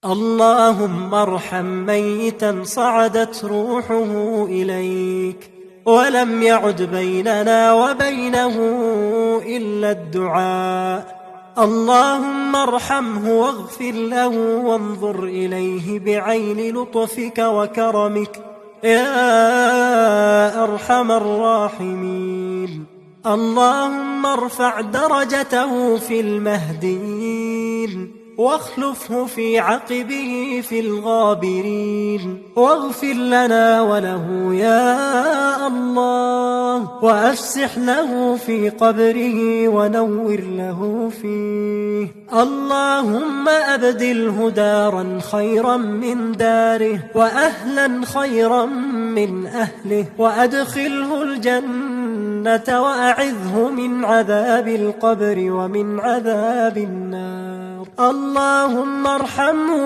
اللهم ارحم ميتا صعدت روحه إليك ولم يعد بيننا وبينه إلا الدعاء. اللهم ارحمه واغفر له وانظر إليه بعين لطفك وكرمك يا أرحم الراحمين. اللهم ارفع درجته في المهديين واخلفه في عقبه في الغابرين، واغفر لنا وله يا الله، وأفسح له في قبره ونور له فيه. اللهم أبدله دارا خيرا من داره وأهلا خيرا من أهله، وأدخله الجنة وأعذه من عذاب القبر ومن عذاب النار. اللهم ارحمه